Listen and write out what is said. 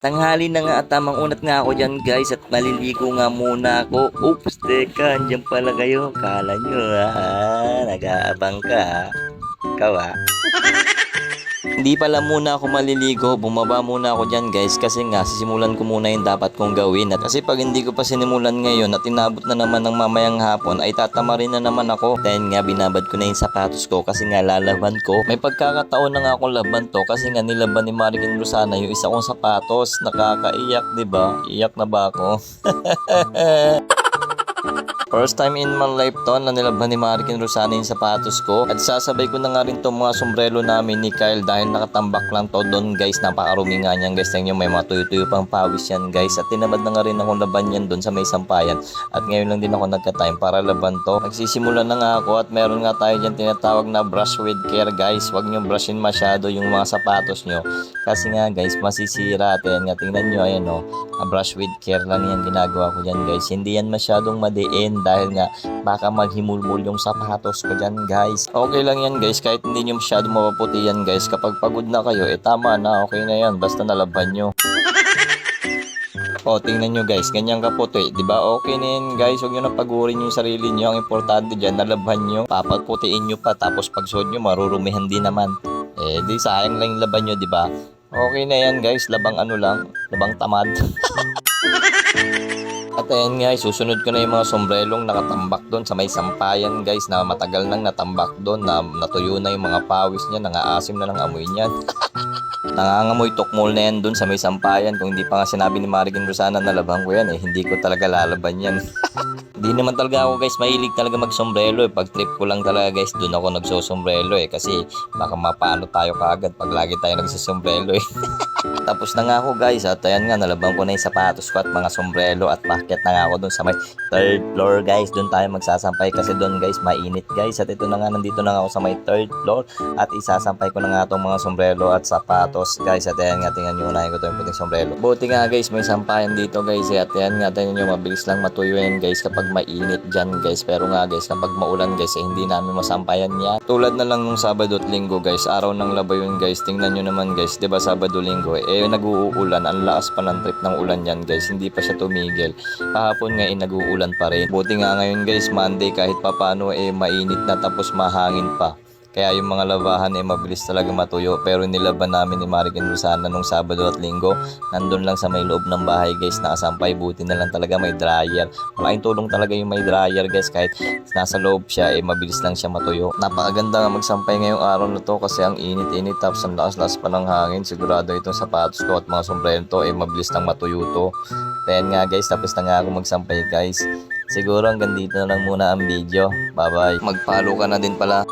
Tanghali na nga at tamang unat nga ako dyan guys at maliligo nga muna ako. Oops, teka, andyan pala kayo. Kala nyo nag-aabang ka. Ikaw Hindi pala muna ako maliligo, bumaba muna ako dyan guys kasi nga sisimulan ko muna yung dapat kong gawin. At kasi pag hindi ko pa sinimulan ngayon at inabot na naman ng mamayang hapon ay tatamarin na naman ako. Dahil nga binabad ko na yung sapatos ko kasi nga lalaban ko. May pagkakataon na nga akong laban to kasi nga nilaban ni Marikin Rosana yung isa kong sapatos. Nakakaiyak, diba? Iyak na ba ako? First time in my life to na nilaban ni Marikin Rosana yung sapatos ko. At sasabay ko na nga rin to mga sombrero namin ni Kyle dahil nakatambak lang to doon guys. Napakarumi nga niyan guys. Tingnan nyo, may mga tuyo-tuyo pang pawis yan guys. At tinamad na nga rin akong laban yan doon sa may sampayan. At ngayon lang din ako nagka-time para laban to. Nagsisimula na nga ako at meron nga tayo dyan tinatawag na brush with care guys. Huwag nyo brushin masyado yung mga sapatos nyo. Kasi nga guys masisira. At yan nga tingnan nyo ayan o. Brush with care lang yan ginagawa ko dyan guys. Hindi yan masyadong madiin dahil nga baka maghimulmul yung sapatos ko dyan guys. Okay lang yan guys kahit hindi nyo masyado mapaputi yan guys. Kapag pagod na kayo tama na, okay na yan basta nalaban nyo. O tingnan nyo guys, ganyan kaputi, di ba? Okay na yan guys, huwag nyo na pagurin yung sarili nyo. Ang importante dyan, nalaban nyo, papagputiin nyo pa, tapos pagsuot nyo marurumihan din naman. Di sayang lang yung laban nyo, di ba? Okay na yan guys, labang ano lang, labang tamad. At ayan guys, susunod ko na yung mga sombrelong nakatambak doon sa may sampayan guys na matagal nang natambak doon na natuyo na yung mga pawis niya, nangaasim na ng amoy niyan. Nangangamoy tukmol na yan doon sa may sampayan. Kung hindi pa nga sinabi ni Marikin Rosana na laban ko yan hindi ko talaga lalaban yan. Hindi naman talaga ako guys mahilig talaga magsombrelo Pag trip ko lang talaga guys doon ako nagsosombrelo kasi baka mapano tayo kaagad pag lagi tayo nagsosombrelo Tapos na nga ako guys at ayan nga nalaban ko na yung sapatos ko at mga sombrero at packet na nga ako doon sa may third floor guys. Doon tayo magsasampay kasi doon guys mainit guys. At ito na nga nandito na nga ako sa may third floor at isasampay ko na nga itong mga sombrero at sapatos guys. At ayan nga tingnan nyo unahin ko ito yung puting sombrero. Buti nga guys may sampayan dito guys at ayan nga tingnan nyo mabilis lang matuyo yan guys kapag mainit dyan guys. Pero nga guys kapag maulan guys hindi namin masampayan yan. Tulad na lang nung Sabado at Linggo guys, araw ng laba yun guys. Tingnan nyo naman guys, diba Sabado Linggo nag-uulan, ang lakas pa ng trip ng ulan yan guys, hindi pa siya tumigil. Kahapon nga nag-uulan pa rin. Buti nga ngayon guys, Monday kahit papano mainit na tapos mahangin pa. Kaya yung mga labahan mabilis talaga matuyo. Pero nilaban namin ni Marikin Rosana nung Sabado at Linggo. Nandun lang sa may loob ng bahay guys, nakasampay. Buti na lang talaga may dryer. Malaking tulong talaga yung may dryer guys. Kahit nasa loob siya mabilis lang siya matuyo. Napakaganda nga magsampay ngayong araw na to kasi ang init-init tapos ang lakas-lakas pa ng hangin. Sigurado itong sapatos ko at mga sombrero to mabilis lang matuyo to. Ayan nga guys, tapos na nga ako magsampay guys. Siguro hanggang dito na lang muna ang video. Bye bye. Mag-follow ka na din pala.